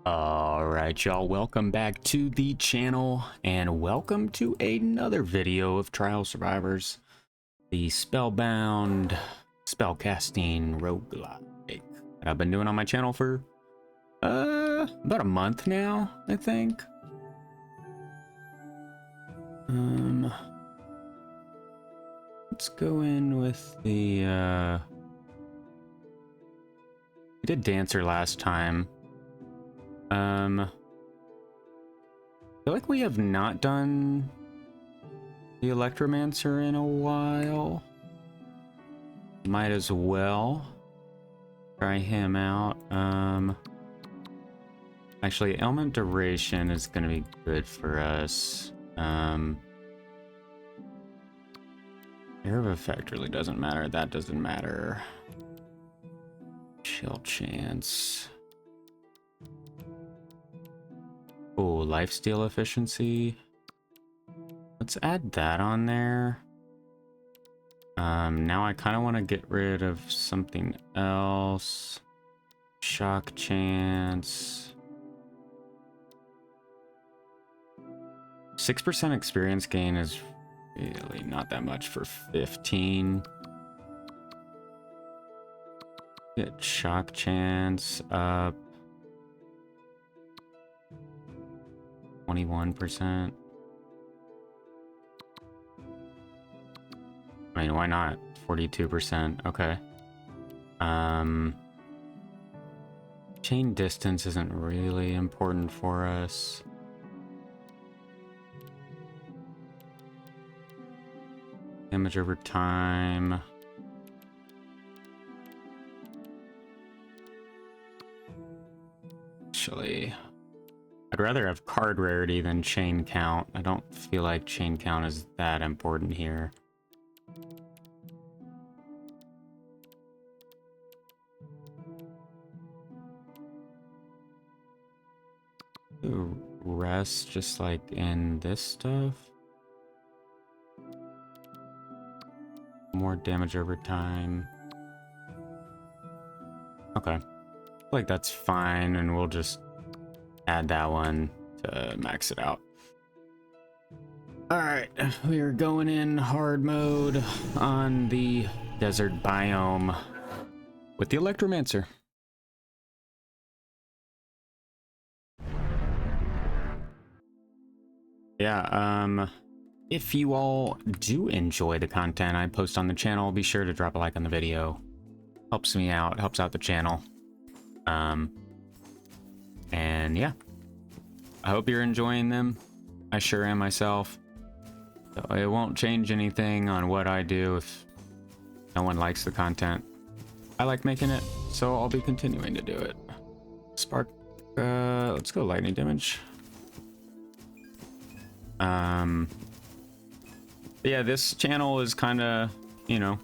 Alright, y'all, welcome back to the channel, and welcome to another video of Trial Survivors, the Spellbound spellcasting roguelike that I've been doing on my channel for about a month now, I think. Let's go in with the we did Dancer last time. I feel like we have not done the Electromancer in a while. Might as well try him out. Actually, element duration is going to be good for us. Area of effect really doesn't matter. That doesn't matter. Chill chance. Oh, lifesteal efficiency. Let's add that on there. Now I kind of want to get rid of something else. Shock chance. 6% experience gain is really not that much for 15. Get shock chance up. 21%. I mean, why not? 42%. Okay. Chain distance isn't really important for us. Damage over time. Actually, I'd rather have card rarity than chain count. I don't feel like chain count is that important here. Ooh, rest just like in this stuff. More damage over time. Okay. I feel like that's fine, and we'll just add that one to max it out. Alright, we are going in hard mode on the desert biome with the Electromancer. Yeah, if you all do enjoy the content I post on the channel, be sure to drop a like on the video. Helps me out, helps out the channel. And yeah, I hope you're enjoying them. I sure am myself. So it won't change anything on what I do if no one likes the content. I like making it, so I'll be continuing to do it. Spark, let's go lightning damage. Yeah, this channel is kind of, you know,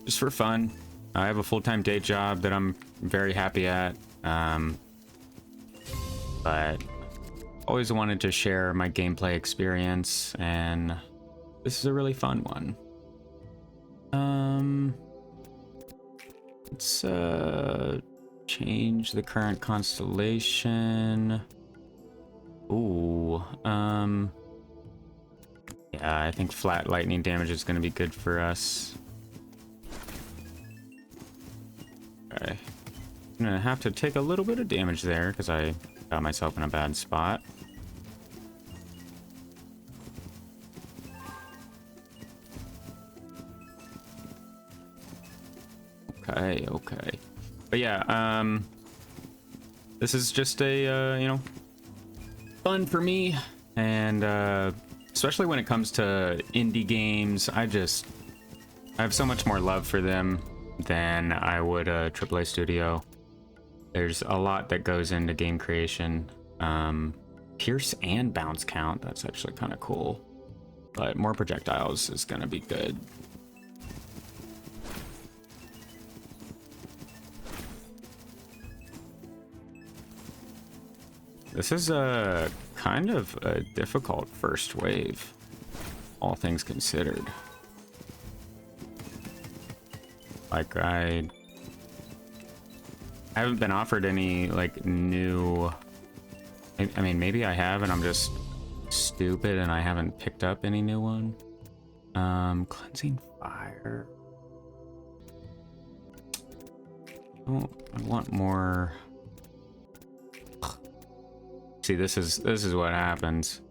just for fun. I have a full-time day job that I'm very happy at. But always wanted to share my gameplay experience, and this is a really fun one. Let's change the current constellation. Ooh, yeah, I think flat lightning damage is going to be good for us. Okay. I'm gonna have to take a little bit of damage there because I got myself in a bad spot. Okay. But yeah, this is just a, you know, fun for me. And, especially when it comes to indie games, I have so much more love for them than I would a AAA studio. There's a lot that goes into game creation. Pierce and bounce count, that's actually kind of cool. But more projectiles is gonna be good. This is a kind of a difficult first wave, all things considered. Like, I haven't been offered any like new. I mean, maybe I have, and I'm just stupid, and I haven't picked up any new one. Cleansing fire. Oh, I want more. See, this is what happens.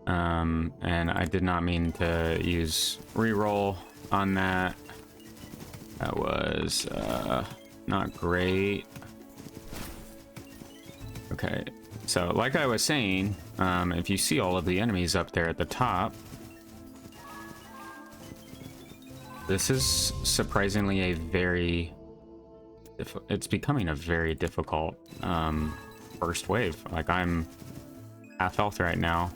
And I did not mean to use reroll on that. That was not great. Okay, so like I was saying, if you see all of the enemies up there at the top, this is surprisingly a very it's becoming a very difficult first wave. Like, I'm half health right now.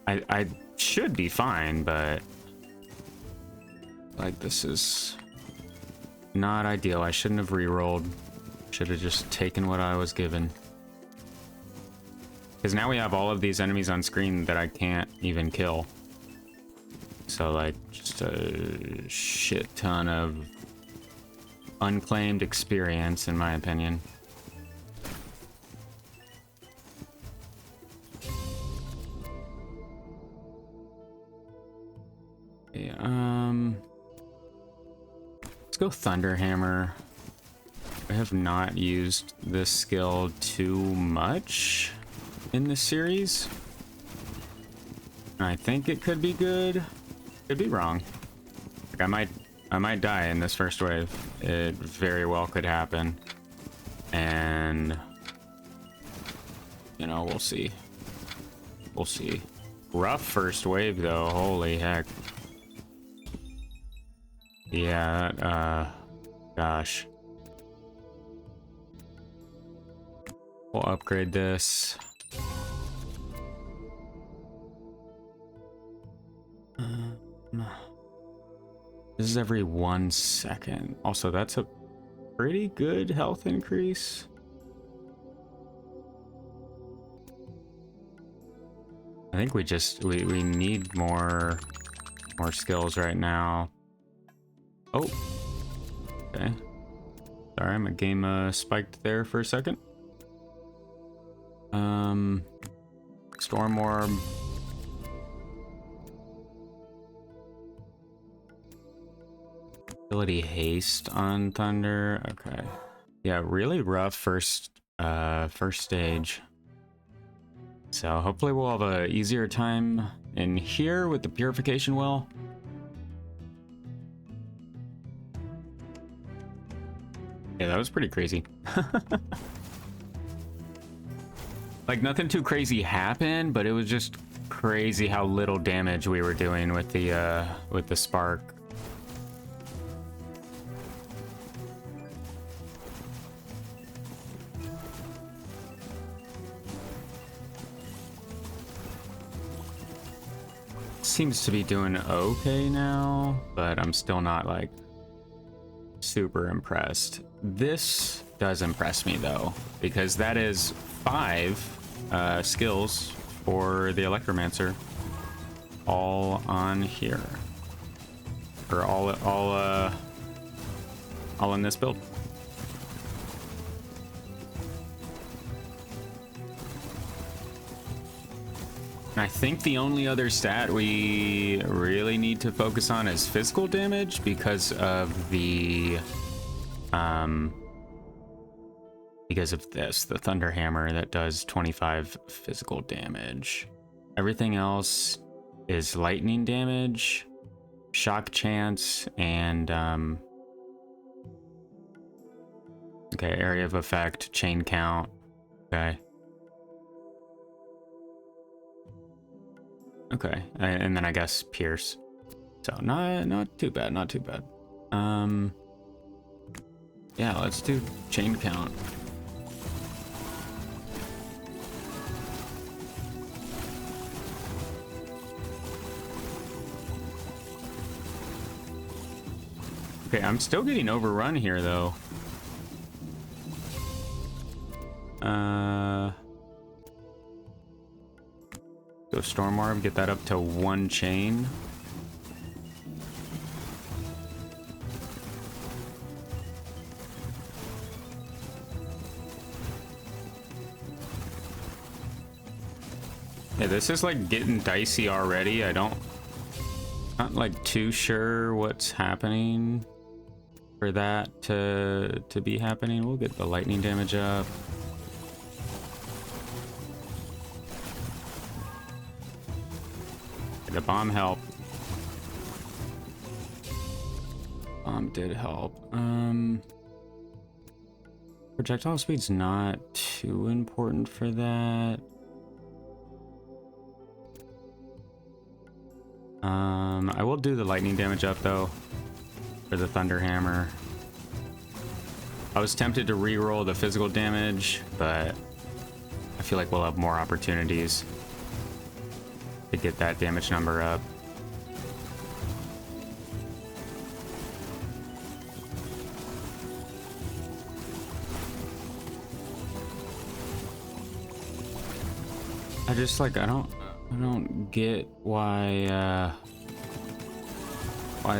I should be fine, but like, this is not ideal. I shouldn't have re-rolled. Should have just taken what I was given. Because now we have all of these enemies on screen that I can't even kill. So, like, just a shit ton of unclaimed experience, in my opinion. Okay, let's go Thunderhammer. I have not used this skill too much in this series. I think it could be good. Could be wrong. Like, I might die in this first wave. It very well could happen. And you know, we'll see. We'll see. Rough first wave though, holy heck. Yeah, gosh. We'll upgrade this. This is every 1 second. Also, that's a pretty good health increase. I think we need more skills right now. Oh, okay. Sorry, my game spiked there for a second. Storm Orb. Ability haste on Thunder. Okay. Yeah, really rough first stage. So hopefully we'll have a easier time in here with the purification well. Yeah, that was pretty crazy. Like, nothing too crazy happened, but it was just crazy how little damage we were doing with the spark. Seems to be doing okay now, but I'm still not like super impressed. This does impress me though, because that is 5 skills for the Electromancer, all on here, or all in this build. I think the only other stat we really need to focus on is physical damage, because of the the Thunder Hammer that does 25 physical damage. Everything else is lightning damage, shock chance, and okay, area of effect, chain count. Okay. Okay, and then I guess pierce. So not too bad, not too bad. Yeah, let's do chain count. Okay, I'm still getting overrun here though. Go Storm Orb, get that up to 1 chain. Yeah, this is like getting dicey already. Not like too sure what's happening for that to be happening. We'll get the lightning damage up. The bomb helped. Bomb did help. Projectile speed's not too important for that. I will do the lightning damage up though for the thunder hammer. I was tempted to re-roll the physical damage, but I feel like we'll have more opportunities to get that damage number up. I just like I don't get why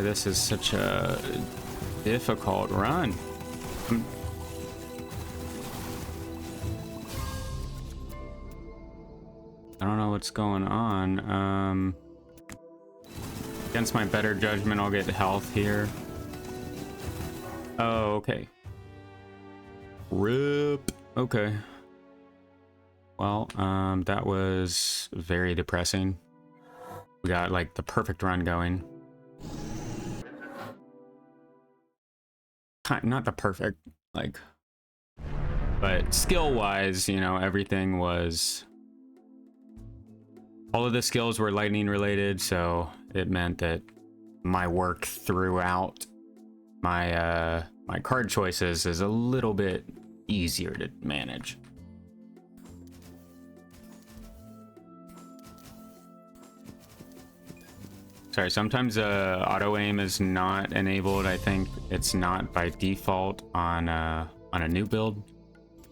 this is such a difficult run. I don't know what's going on. Against my better judgment, I'll get health here. Oh, okay. RIP. Okay. Well, that was very depressing. We got like the perfect run going. Not the perfect, like, but skill-wise, you know, everything was... All of the skills were lightning related, so it meant that my work throughout my my card choices is a little bit easier to manage. Sorry, sometimes auto aim is not enabled. I think it's not by default on a new build.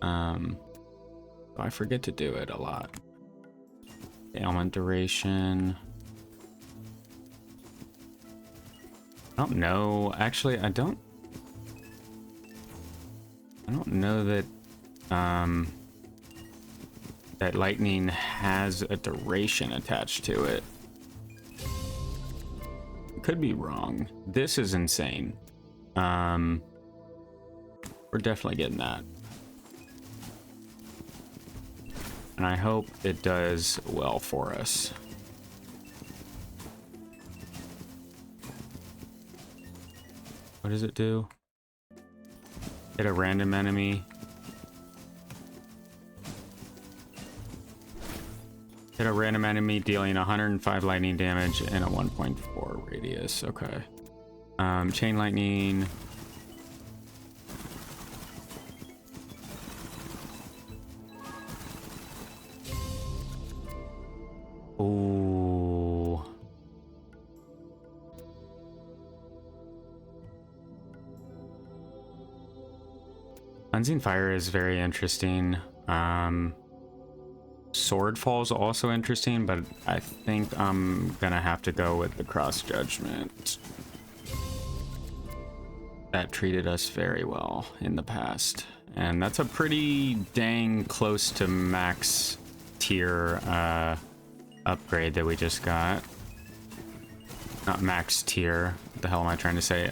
I forget to do it a lot. Ailment duration. I don't know. Actually, I don't know that that lightning has a duration attached to it. Could be wrong. This is insane. We're definitely getting that. And I hope it does well for us. What does it do? Hit a random enemy. Hit a random enemy dealing 105 lightning damage in a 1.4 radius. Okay. Chain lightning. Ooh. Cleansing Fire is very interesting. Sword Fall's also interesting, but I think I'm gonna have to go with the Cross Judgment. That treated us very well in the past. And that's a pretty dang close to max tier upgrade that we just got. Not max tier. What the hell am I trying to say?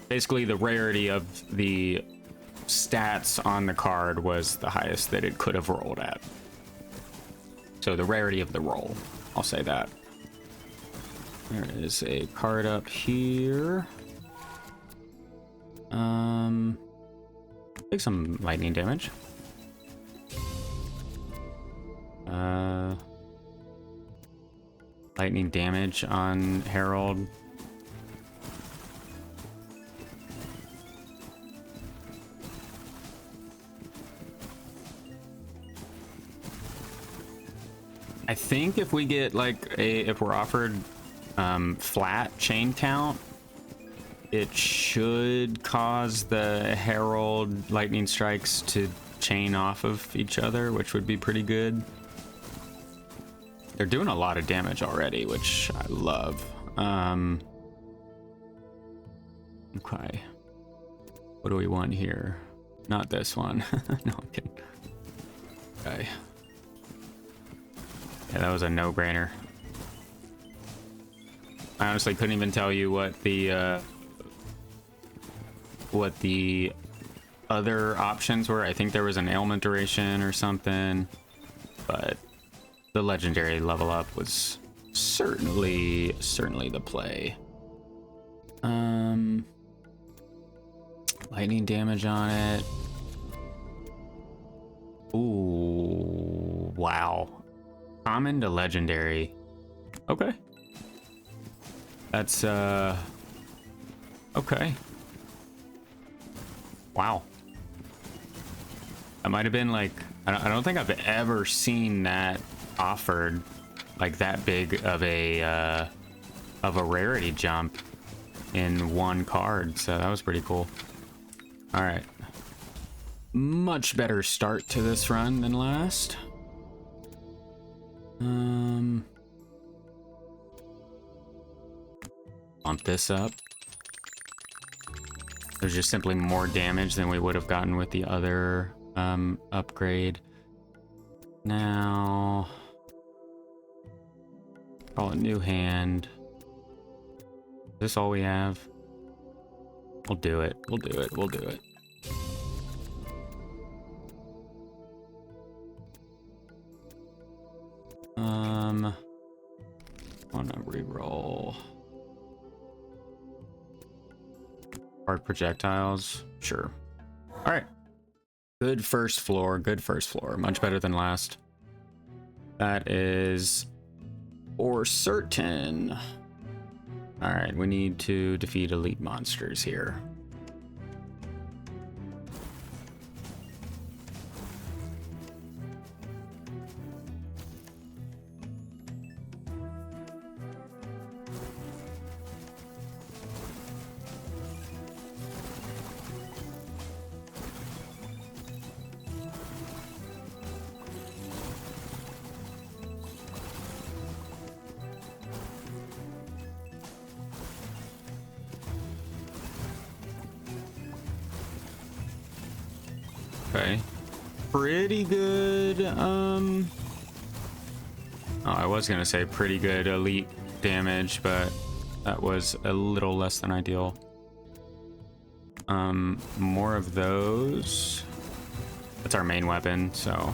Basically, the rarity of the stats on the card was the highest that it could have rolled at. So the rarity of the roll, I'll say that. There is a card up here. Take some lightning damage. Lightning damage on Herald. I think if we get like if we're offered flat chain count, it should cause the Herald lightning strikes to chain off of each other, which would be pretty good. They're doing a lot of damage already, which I love. Okay. What do we want here? Not this one. No, I'm kidding. Okay. Yeah, that was a no-brainer. I honestly couldn't even tell you what the other options were. I think there was an ailment duration or something, but the legendary level up was certainly the play. Lightning damage on it. Ooh, wow. Common to legendary. Okay. That's okay. Wow. That might have been like, I don't think I've ever seen that offered, like that big of a rarity jump in one card. So that was pretty cool. All right. Much better start to this run than last. Bump this up. There's just simply more damage than we would have gotten with the other upgrade. Now, call it new hand. Is this all we have? We'll do it. We'll do it. We'll do it. Wanna reroll. Hard projectiles, sure. All right. Good first floor. Good first floor. Much better than last. That is for certain. All right, we need to defeat elite monsters here. Okay. Pretty good, oh, I was gonna say pretty good elite damage, but that was a little less than ideal. More of those. That's our main weapon, so.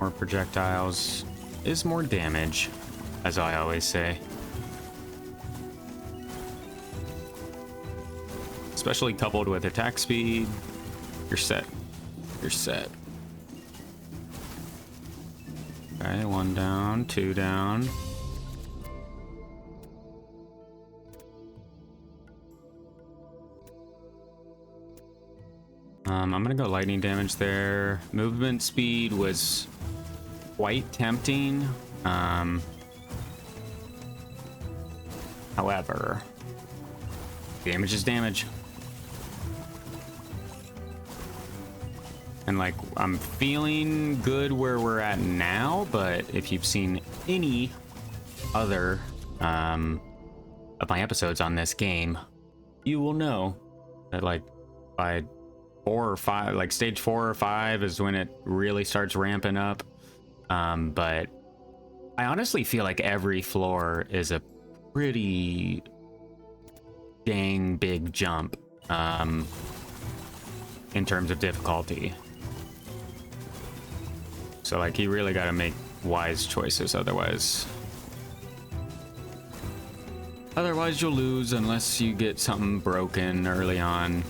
More projectiles is more damage, as I always say. Especially coupled with attack speed, you're set. You're set. Okay, 1 down, 2 down. I'm gonna go lightning damage there. Movement speed was quite tempting. However, damage is damage. And like, I'm feeling good where we're at now, but if you've seen any other of my episodes on this game, you will know that like by 4 or 5, like stage 4 or 5 is when it really starts ramping up. But I honestly feel like every floor is a pretty dang big jump in terms of difficulty. So like, you really got to make wise choices, otherwise you'll lose unless you get something broken early on.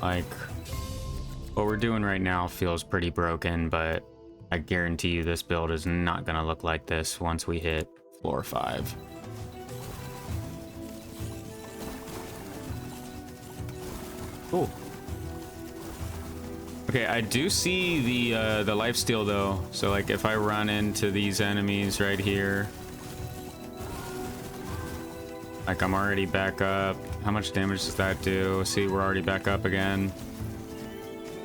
Like what we're doing right now feels pretty broken, but I guarantee you this build is not gonna look like this once we hit floor 5. Cool. Okay, I do see the lifesteal though. So like, if I run into these enemies right here, like I'm already back up. How much damage does that do? See, we're already back up again.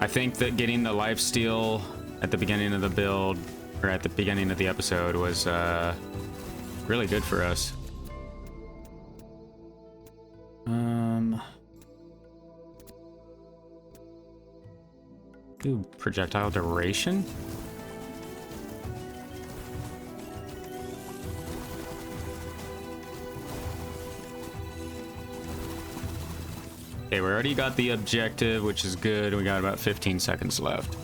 I think that getting the lifesteal at the beginning of the build, or at the beginning of the episode, was really good for us. Do projectile duration? Okay, we already got the objective, which is good. We got about 15 seconds left.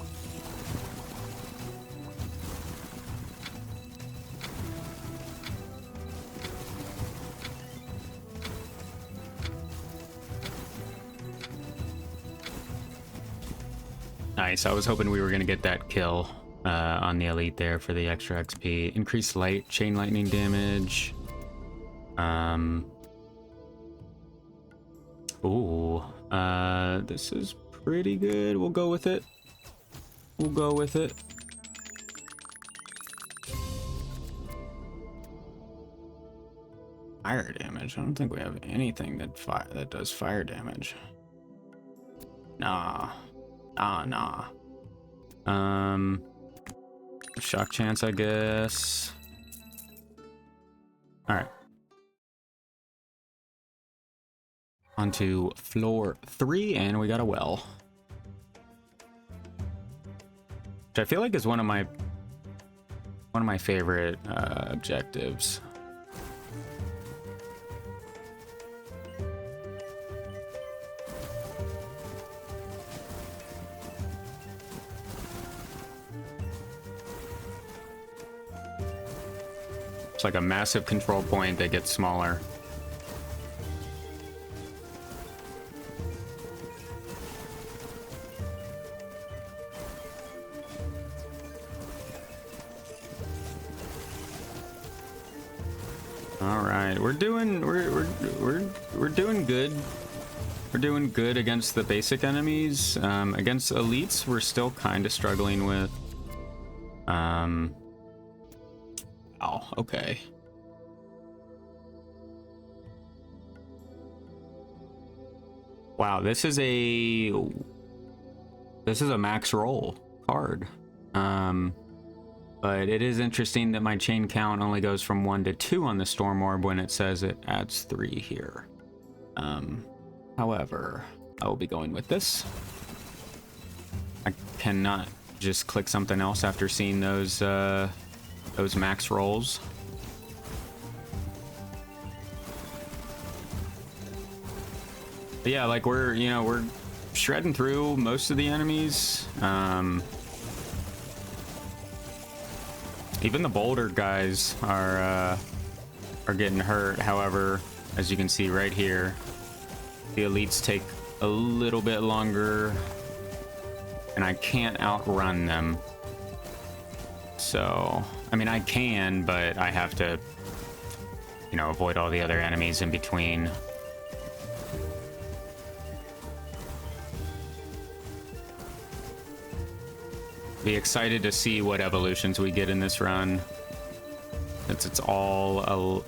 Nice. I was hoping we were going to get that kill on the elite there for the extra XP. Increased chain lightning damage. Ooh. This is pretty good. We'll go with it. We'll go with it. Fire damage. I don't think we have anything that does fire damage. Nah. Nah. Shock chance, I guess. All right. On to floor 3, and we got a well. Which I feel like is one of my favorite objectives. It's like a massive control point that gets smaller. All right, we're doing good. We're doing good against the basic enemies. Against elites, we're still kind of struggling with. Oh, okay. Wow, this is a max roll card. But it is interesting that my chain count only goes from 1 to 2 on the storm orb when it says it adds 3 here. However, I will be going with this. I cannot just click something else after seeing those max rolls. But yeah, like we're shredding through most of the enemies. Even the boulder guys are getting hurt. However, as you can see right here, the elites take a little bit longer, and I can't outrun them. So, I mean, I can, but I have to, avoid all the other enemies in between. Be excited to see what evolutions we get in this run. It's all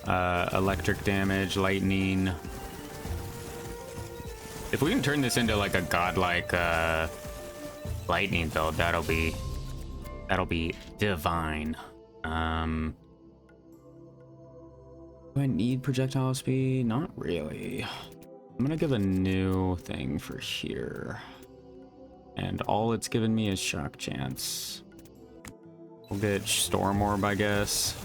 electric damage, lightning. If we can turn this into like a godlike lightning build, that'll be divine. Do I need projectile speed? Not really. I'm gonna give a new thing for here. And all it's given me is shock chance. We'll get storm orb, I guess.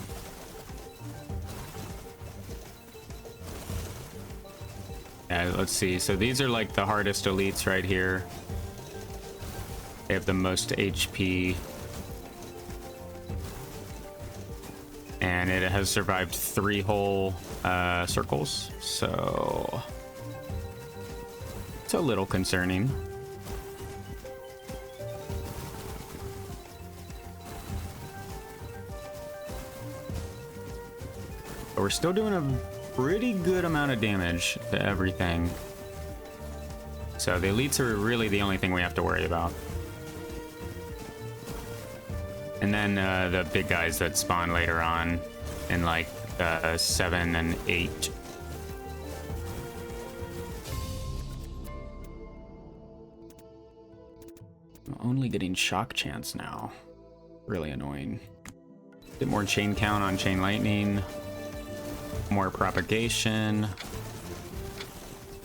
Yeah, let's see. So these are like the hardest elites right here. They have the most HP. And it has survived 3 whole circles. So it's a little concerning. But we're still doing a pretty good amount of damage to everything. So the elites are really the only thing we have to worry about. And then the big guys that spawn later on in like 7 and 8. I'm only getting shock chance now. Really annoying. Get more chain count on chain lightning. More propagation.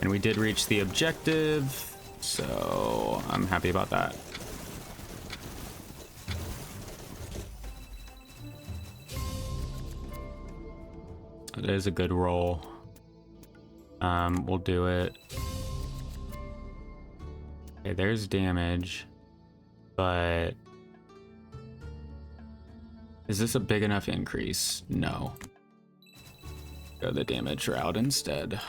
And we did reach the objective, so I'm happy about that. It is a good roll. We'll do it. Okay, there's damage, but is this a big enough increase? No. Go the damage route instead.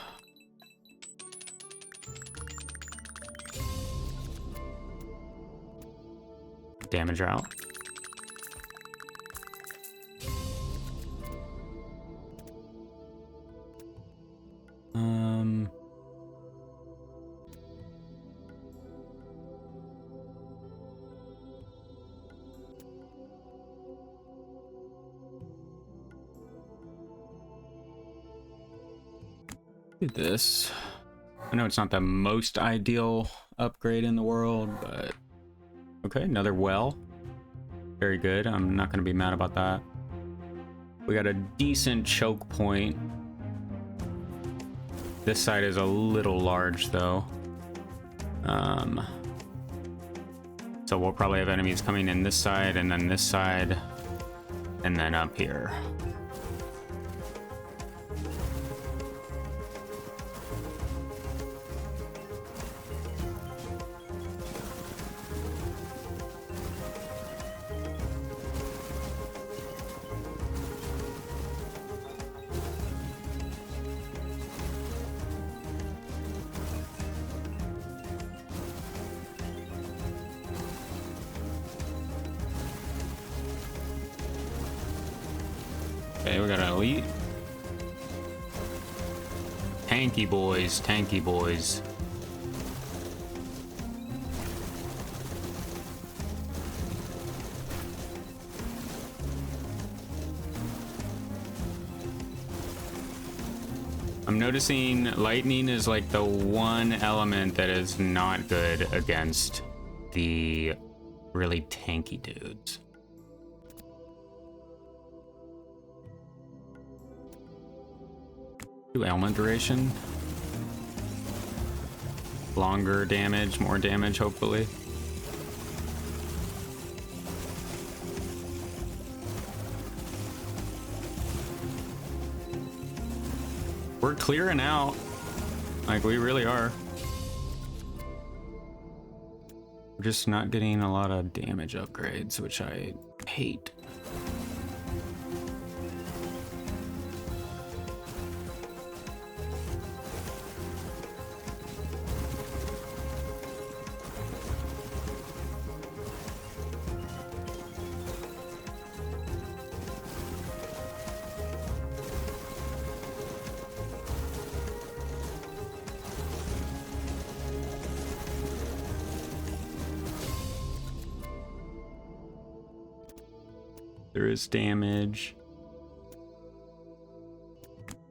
Damage route. Do this. I know it's not the most ideal upgrade in the world, but okay, another well. Very good. I'm not going to be mad about that. We got a decent choke point. This side is a little large, though. So we'll probably have enemies coming in this side, and then this side, and then up here. Okay, we got an elite. Tanky boys, tanky boys. I'm noticing lightning is like the one element that is not good against the really tanky dudes. Do ailment duration. Longer damage, more damage, hopefully. We're clearing out. Like, we really are. We're just not getting a lot of damage upgrades, which I hate. There is damage.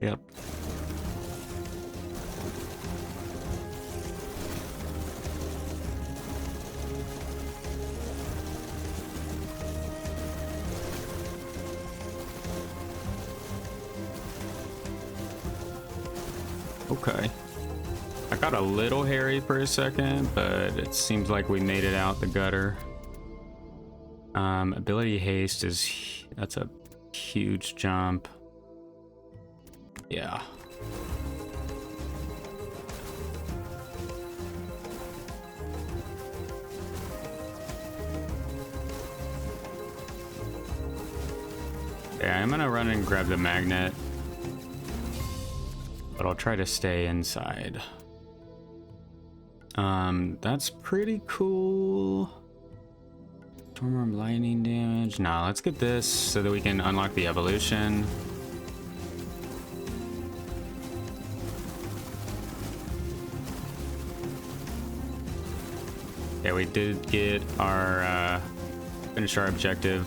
Yep. Okay. I got a little hairy for a second, but it seems like we made it out the gutter. Ability haste that's a huge jump. Yeah. Yeah, I'm gonna run and grab the magnet, but I'll try to stay inside. That's pretty cool. Storm lightning damage. Nah, let's get this so that we can unlock the evolution. Yeah, we did get our finish our objective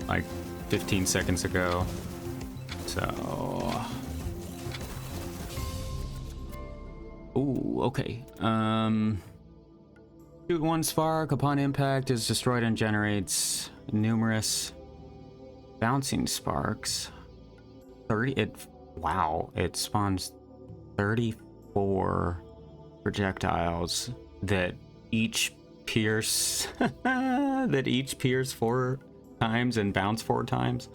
like 15 seconds ago. So ooh, okay. Shoot one spark upon impact is destroyed and generates numerous bouncing sparks. 30 it wow, it spawns 30 4 projectiles that each pierce 4 times and bounce 4 times.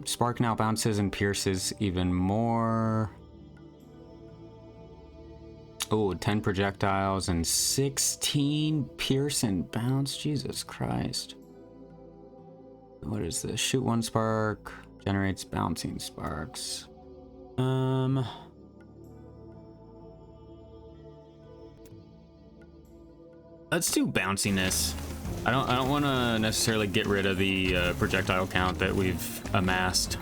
Spark now bounces and pierces even more. Oh, 10 projectiles and 16 pierce and bounce. Jesus Christ. What is this? Shoot 1 spark. Generates bouncing sparks. Let's do bounciness. I don't want to necessarily get rid of the projectile count that we've amassed.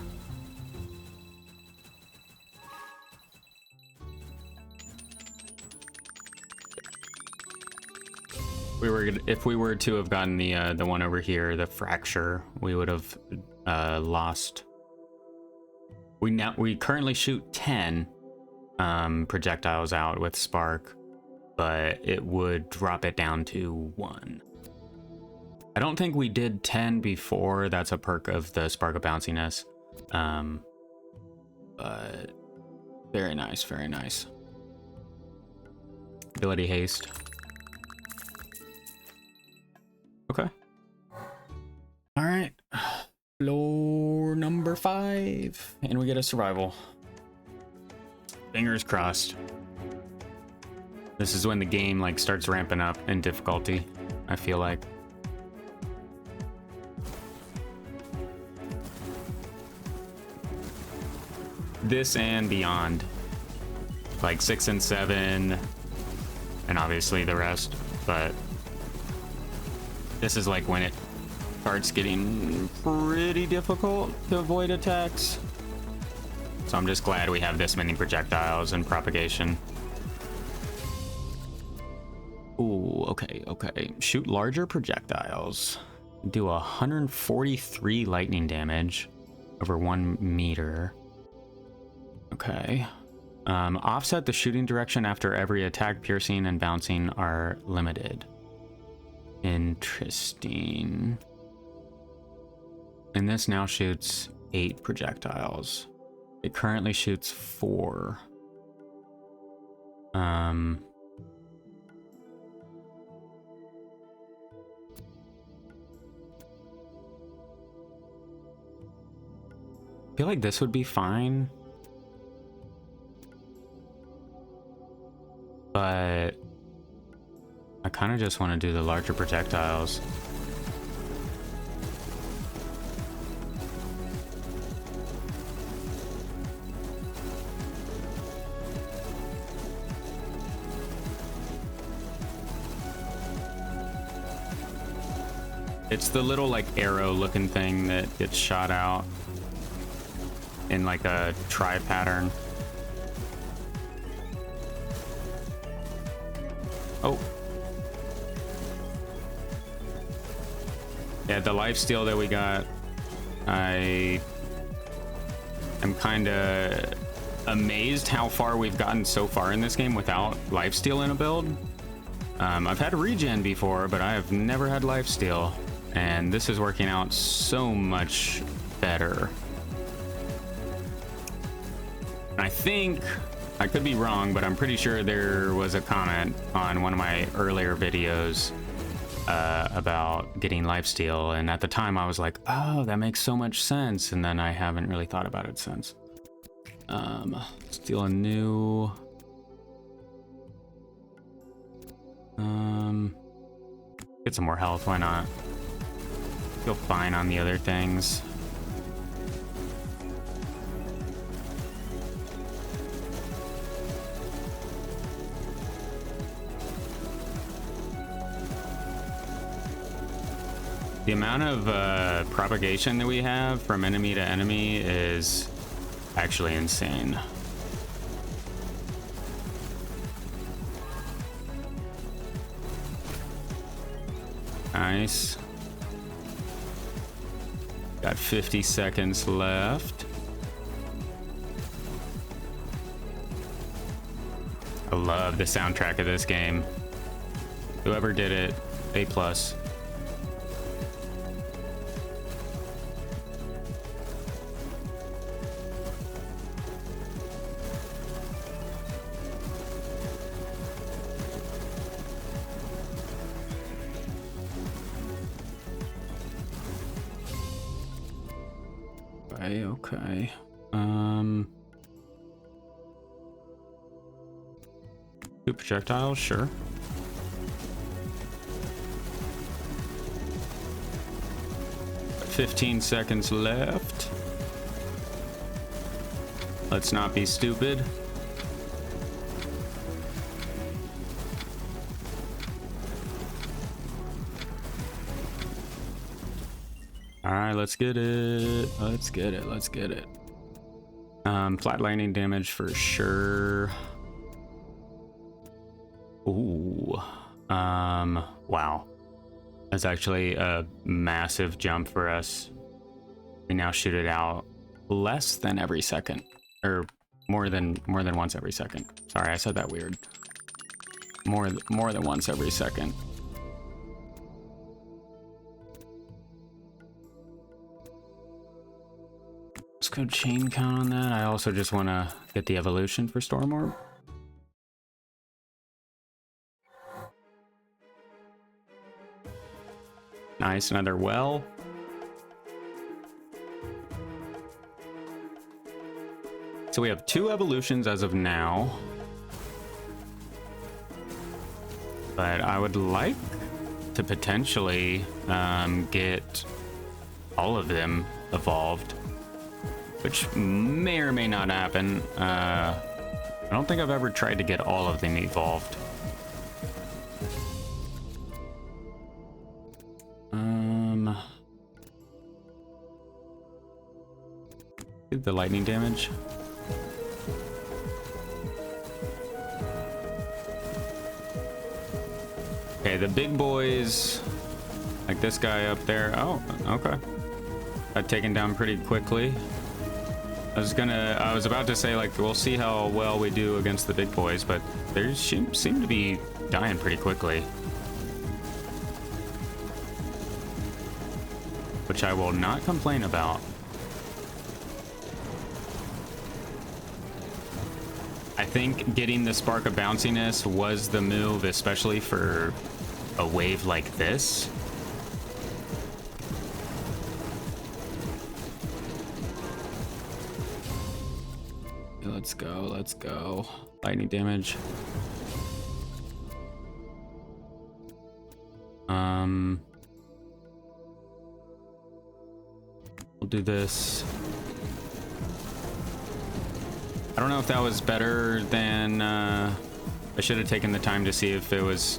If we were to have gotten the one over here, the fracture, we would have lost. We currently shoot 10 projectiles out with spark, but it would drop it down to 1. I don't think we did 10 before. That's a perk of the spark of bounciness. But very nice, very nice. Ability haste. Okay. All right. Floor number 5, and we get a survival. Fingers crossed. This is when the game like starts ramping up in difficulty, I feel like. This and beyond. Like 6 and 7, and obviously the rest, but this is like when it starts getting pretty difficult to avoid attacks. So I'm just glad we have this many projectiles and propagation. Ooh, okay. Shoot larger projectiles. Do 143 lightning damage over 1 meter. Okay. Offset the shooting direction after every attack. Piercing and bouncing are limited. Interesting. And this now shoots 8 projectiles. It currently shoots 4. I feel like this would be fine. But I kind of just want to do the larger projectiles. It's the little like arrow looking thing that gets shot out in like a tri pattern. Oh. Yeah, the lifesteal that we got, I am kind of amazed how far we've gotten so far in this game without lifesteal in a build. I've had regen before, but I have never had lifesteal, and this is working out so much better. And I think, I could be wrong, but I'm pretty sure there was a comment on one of my earlier videos about getting lifesteal, and at the time I was like, oh, that makes so much sense, and then I haven't really thought about it since. Steal a new... get some more health, why not? Feel fine on the other things. The amount of propagation that we have from enemy to enemy is actually insane. Nice. Got 50 seconds left. I love the soundtrack of this game. Whoever did it, A+. Okay. Two projectiles, sure. $15 seconds left. Let's not be stupid. All right, let's get it. Let's get it. Flat lightning damage for sure. Ooh. Wow. That's actually a massive jump for us. We now shoot it out less than every second, or more than once every second. Sorry, I said that weird. More than once every second. Let's go chain count on that. I also just want to get the evolution for Storm Orb. Nice, another well. So we have 2 evolutions as of now. But I would like to potentially get all of them evolved, which may or may not happen. I don't think I've ever tried to get all of them evolved. The lightning damage. Okay, the big boys, like this guy up there. Oh, okay. Got taken down pretty quickly. I was about to say, like, we'll see how well we do against the big boys, but they seem to be dying pretty quickly. Which I will not complain about. I think getting the Spark of Bounciness was the move, especially for a wave like this. Let's go. Lightning damage. We'll do this. I don't know if that was better than, I should have taken the time to see if it was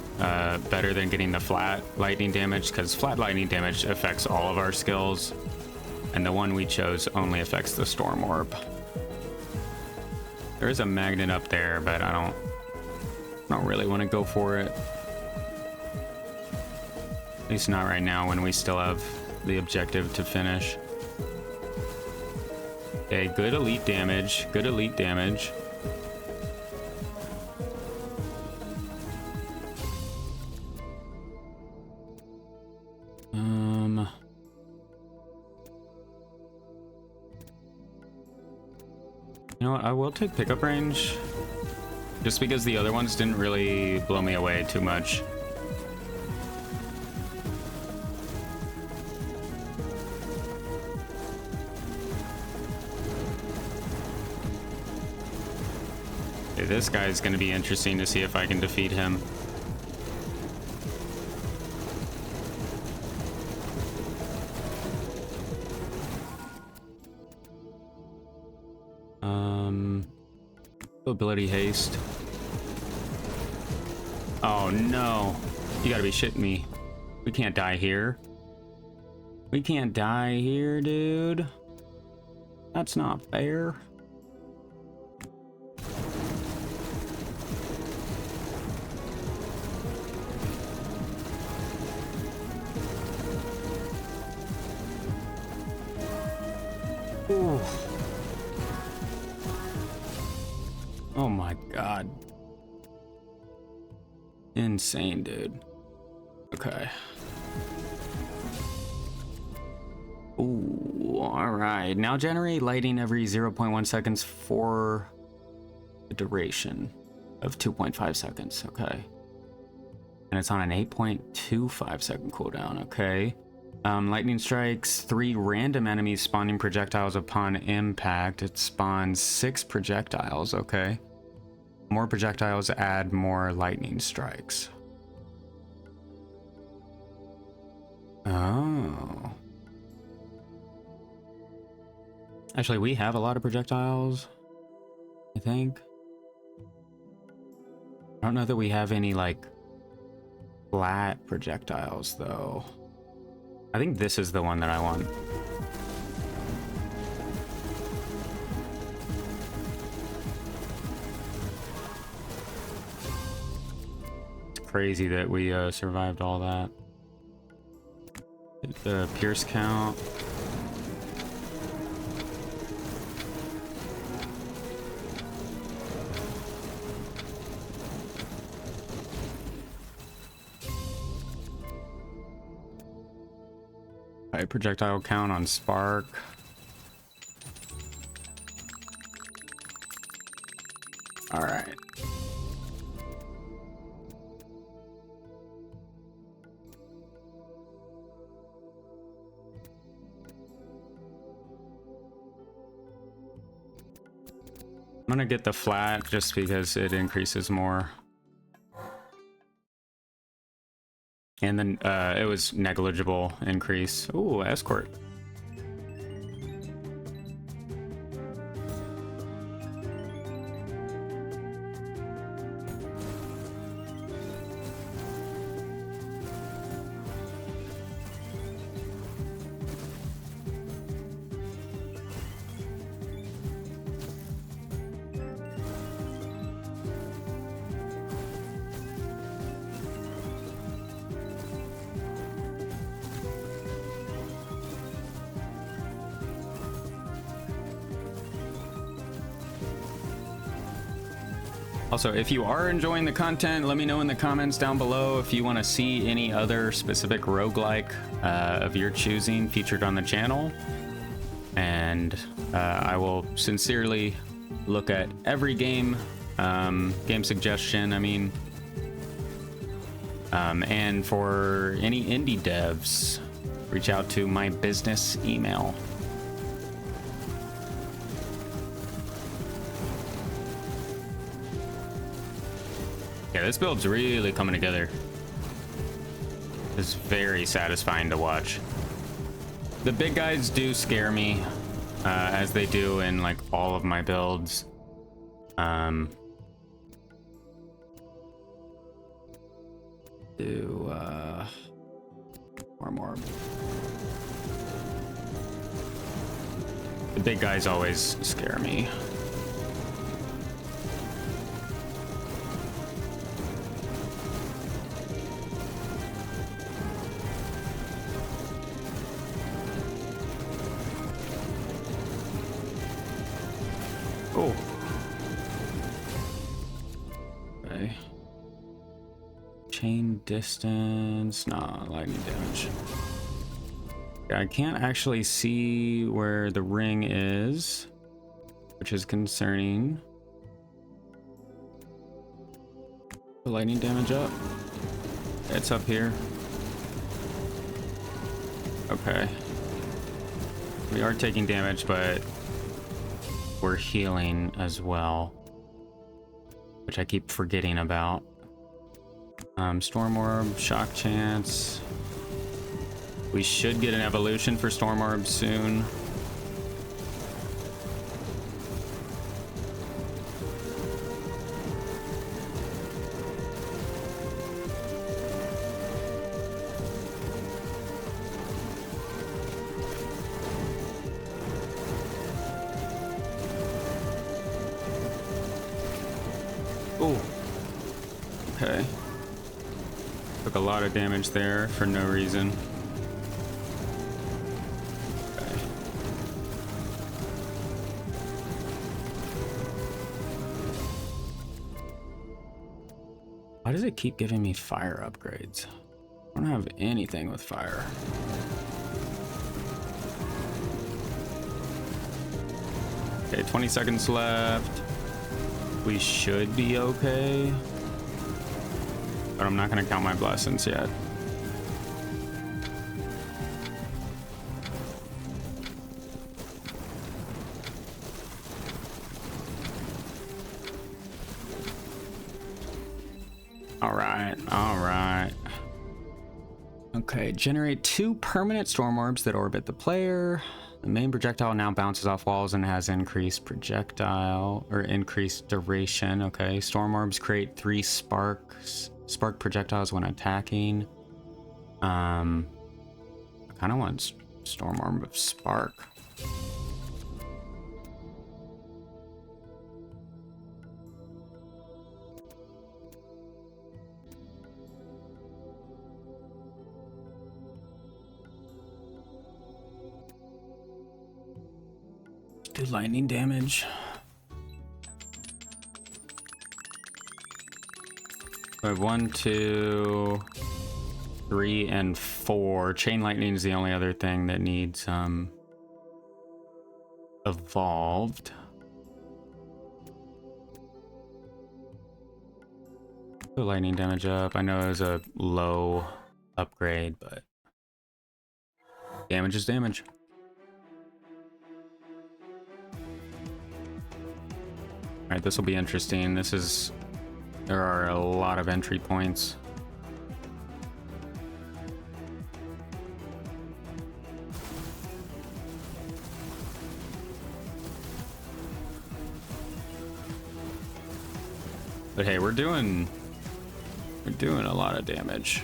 better than getting the flat lightning damage, because flat lightning damage affects all of our skills, and the one we chose only affects the Storm Orb. There is a magnet up there, but I don't really want to go for it. At least not right now when we still have the objective to finish. Okay, good elite damage. Good elite damage. You know what? I will take pickup range, just because the other ones didn't really blow me away too much. Okay, this guy's going to be interesting to see if I can defeat him. Ability haste. Oh no, you gotta be shitting me. We can't die here. We can't die here, dude. That's not fair. Ooh. Oh my god. Insane, dude. Okay. Ooh, alright. Now generate lighting every 0.1 seconds for a duration of 2.5 seconds. Okay. And it's on an 8.25 second cooldown. Okay. Lightning strikes 3 random enemies spawning projectiles upon impact. It spawns 6 projectiles, okay. More projectiles add more lightning strikes. Oh. Actually, we have a lot of projectiles, I think. I don't know that we have any, like, flat projectiles, though. I think this is the one that I want. It's crazy that we survived all that. The pierce count. Projectile count on spark. All right. I'm gonna get the flat just because it increases more. And then it was negligible increase. Ooh, escort. Also, if you are enjoying the content, let me know in the comments down below if you want to see any other specific roguelike of your choosing featured on the channel. And I will sincerely look at every game suggestion, I mean. And for any indie devs, reach out to my business email. Yeah, this build's really coming together. It's very satisfying to watch. The big guys do scare me, as they do in like all of my builds. More. The big guys always scare me. Oh. Okay. Chain distance. Nah, lightning damage. I can't actually see where the ring is, which is concerning. The lightning damage up. It's up here. Okay. We are taking damage, but we're healing as well, which I keep forgetting about. Storm Orb, Shock Chance. We should get an evolution for Storm Orb soon. Oh, okay. Took a lot of damage there for no reason. Okay. Why does it keep giving me fire upgrades? I don't have anything with fire. Okay, 20 seconds left. We should be okay, but I'm not going to count my blessings yet. All right, all right. Okay, generate 2 permanent storm orbs that orbit the player. The main projectile now bounces off walls and has increased projectile or increased duration. Okay, storm orbs create 3 spark projectiles when attacking. I kind of want storm orb of spark. Do lightning damage. We have 1, 2, 3, and 4. Chain lightning is the only other thing that needs evolved. Put lightning damage up. I know it was a low upgrade, but damage is damage. All right, this will be interesting. There are a lot of entry points. But hey, we're doing a lot of damage.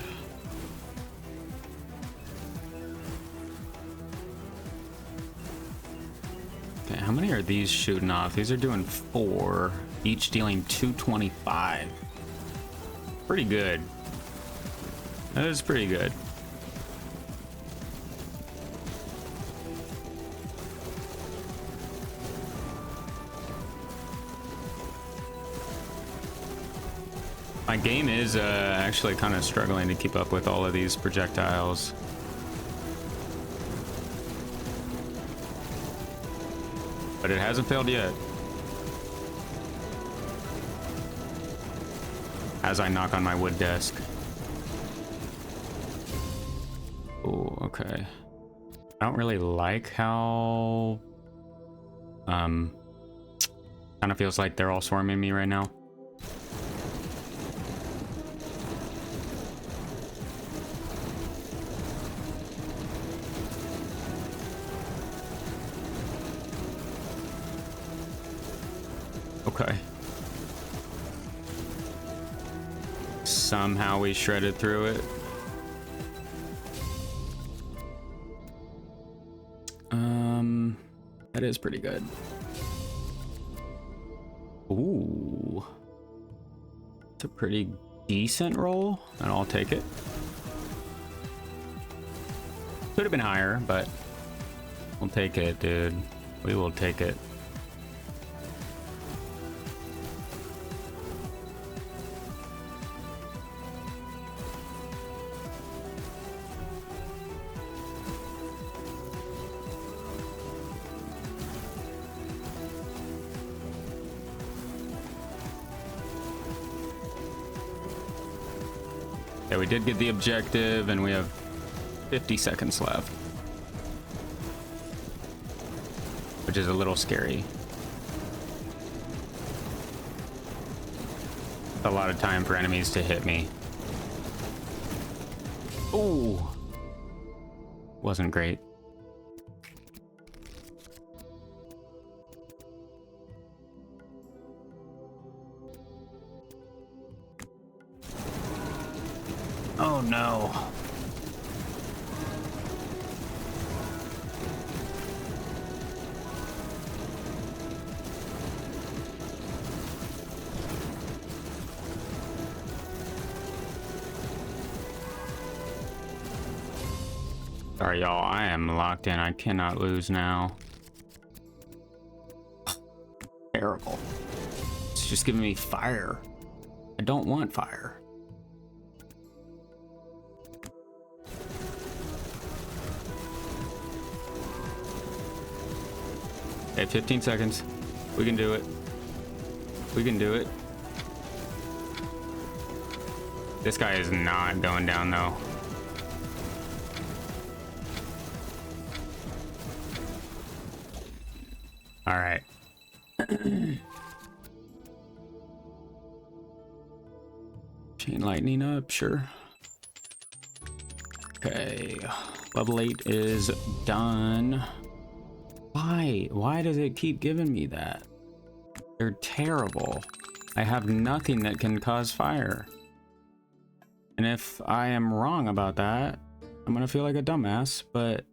Okay, how many are these shooting off? These are doing 4, each dealing 225. Pretty good. That is pretty good. My game is actually kind of struggling to keep up with all of these projectiles. But it hasn't failed yet. As I knock on my wood desk. Oh, okay. I don't really like how... kind of feels like they're all swarming me right now. Okay. Somehow we shredded through it. That is pretty good. Ooh. It's a pretty decent roll, and I'll take it. Could have been higher, but we'll take it, dude. We will take it. Yeah, we did get the objective, and we have 50 seconds left, which is a little scary. A lot of time for enemies to hit me. Ooh, wasn't great. Oh no. Sorry, y'all. I am locked in. I cannot lose now. Terrible. It's just giving me fire. I don't want fire. Okay, 15 seconds. We can do it. We can do it. This guy is not going down, though. All right. Chain lightning up, sure. Okay, level 8 is done. Why? Why does it keep giving me that? They're terrible. I have nothing that can cause fire. And if I am wrong about that, I'm gonna feel like a dumbass, but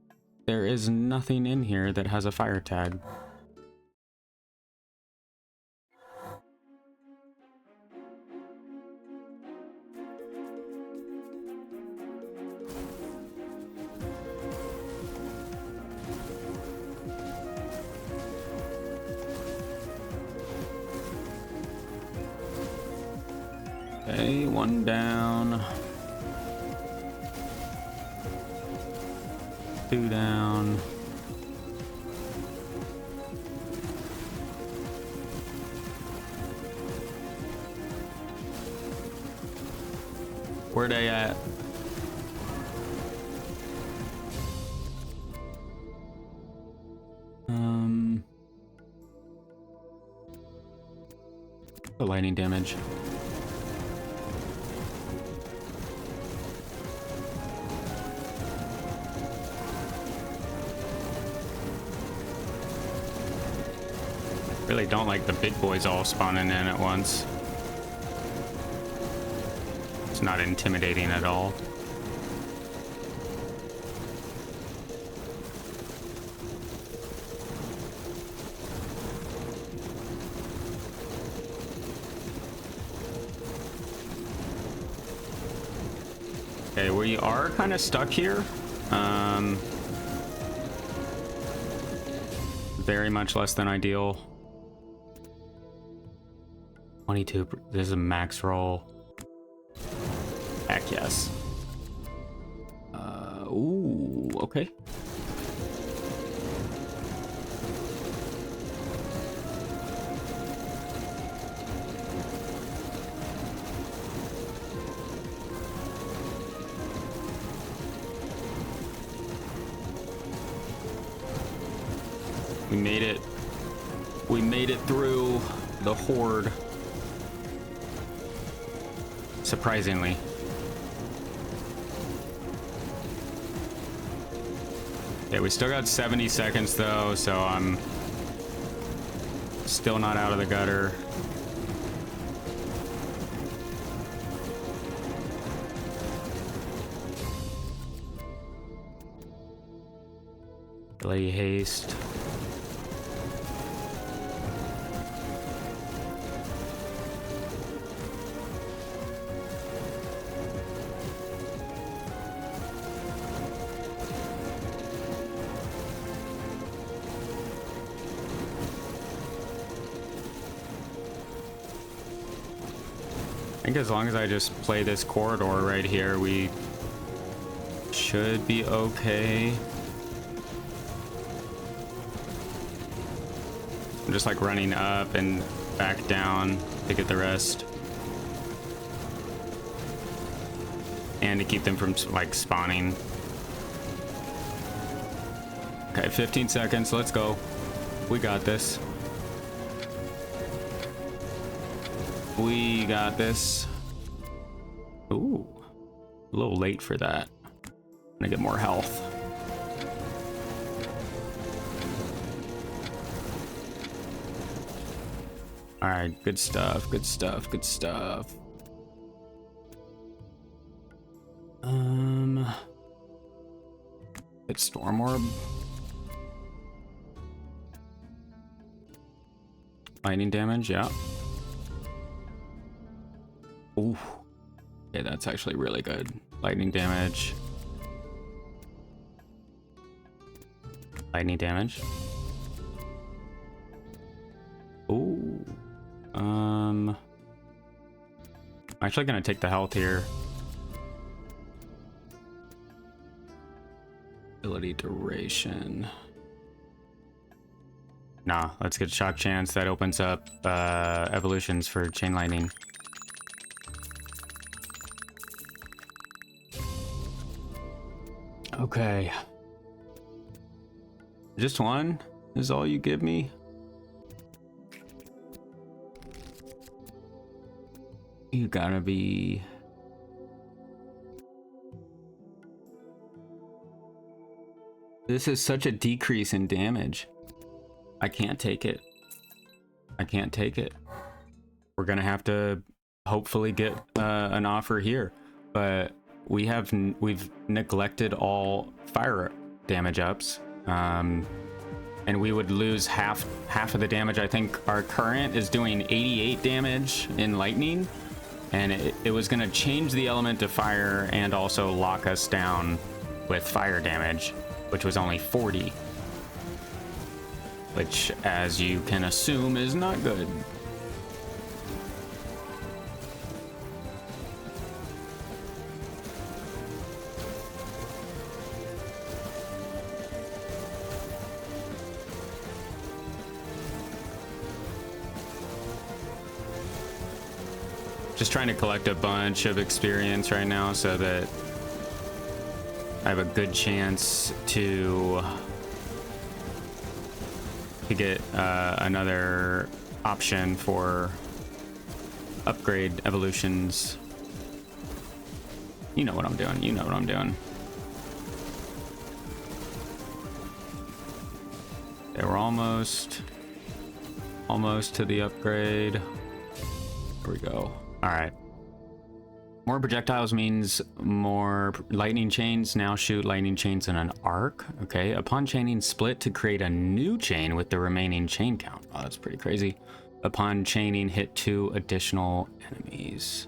there is nothing in here that has a fire tag. Okay, one down. 2 down. Where they at? The lightning damage. Really don't like the big boys all spawning in at once. It's not intimidating at all. Okay, we are kind of stuck here. Very much less than ideal. 22, this is a max roll. Heck yes. Ooh, okay. We made it. We made it through the horde. Surprisingly. Yeah, we still got 70 seconds though, so I'm still not out of the gutter. Delay haste. I think as long as I just play this corridor right here, we should be okay. I'm just like running up and back down to get the rest. And to keep them from like spawning. Okay, 15 seconds, let's go. We got this. We got this. Ooh, a little late for that. I'm gonna get more health. All right, good stuff, good stuff, good stuff. Hit Storm Orb. Lightning damage, yeah. Ooh. Okay, that's actually really good. Lightning damage. Lightning damage. Ooh. I'm actually gonna take the health here. Ability duration. Nah, let's get shock chance. That opens up evolutions for chain lightning. Okay. Just one is all you give me? You gotta be This is such a decrease in damage. I can't take it. I can't take it. We're gonna have to hopefully get an offer here, but we've neglected all fire damage ups, and we would lose half of the damage. I think our current is doing 88 damage in lightning, and it was gonna change the element to fire and also lock us down with fire damage, which was only 40, which, as you can assume, is not good. Just trying to collect a bunch of experience right now so that I have a good chance to get another option for upgrade evolutions. You know what I'm doing. You know what I'm doing. Okay, we're almost to the upgrade. Here we go. All right. More projectiles means more lightning chains. Now shoot lightning chains in an arc. Okay. Upon chaining, split to create a new chain with the remaining chain count. Oh, that's pretty crazy. Upon chaining, hit 2 additional enemies.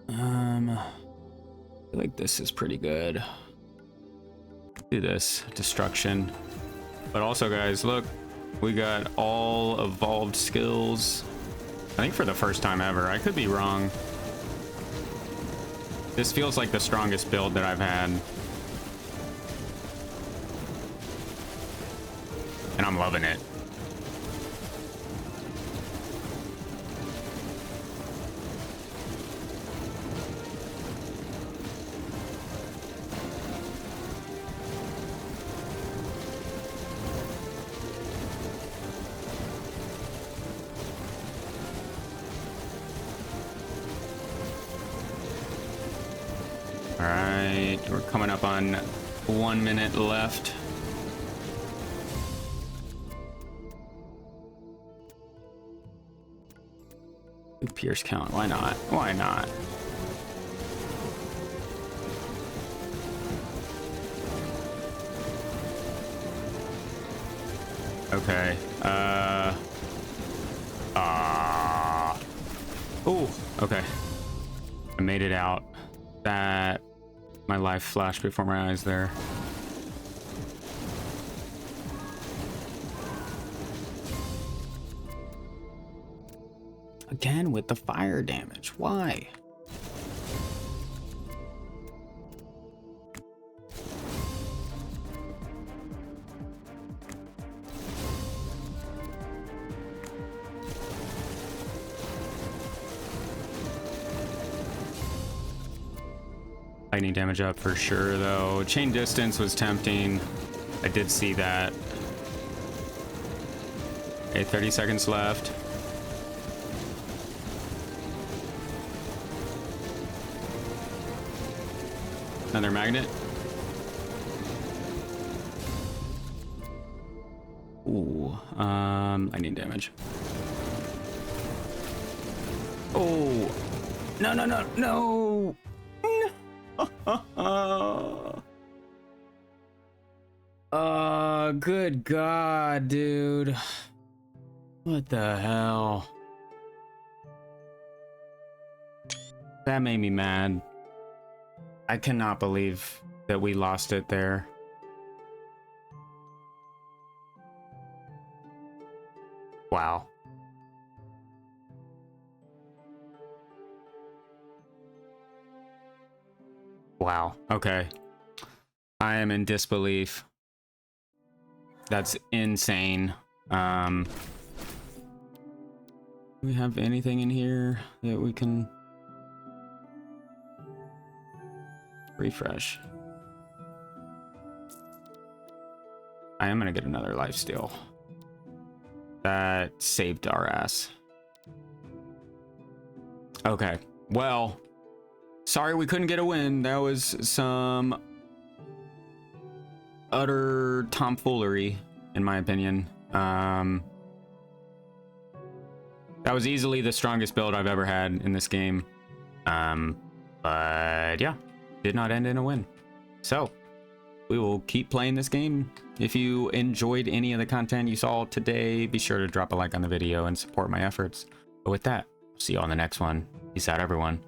I feel like this is pretty good. Do this destruction. But also, guys, look, we got all evolved skills. I think for the first time ever. I could be wrong. This feels like the strongest build that I've had. And I'm loving it. All right, we're coming up on 1 minute left. Pierce count, why not? Why not? Okay, oh, okay. I made it out. That, my life flashed before my eyes there. Again with the fire damage, why? Lightning damage up for sure, though. Chain distance was tempting. I did see that. Okay, 30 seconds left. Another magnet. Ooh, lightning damage. Oh, no, no, no, no. Good God, dude. What the hell? That made me mad. I cannot believe that we lost it there. Wow. Wow. Okay. I am in disbelief. That's insane. Do we have anything in here that we can refresh? I am gonna get another lifesteal. That saved our ass. Okay. Well, sorry we couldn't get a win. That was some utter tomfoolery, in my opinion. That was easily the strongest build I've ever had in this game. But yeah, did not end in a win. So we will keep playing this game. If you enjoyed any of the content you saw today, be sure to drop a like on the video and support my efforts. But with that, see you on the next one. Peace out, everyone.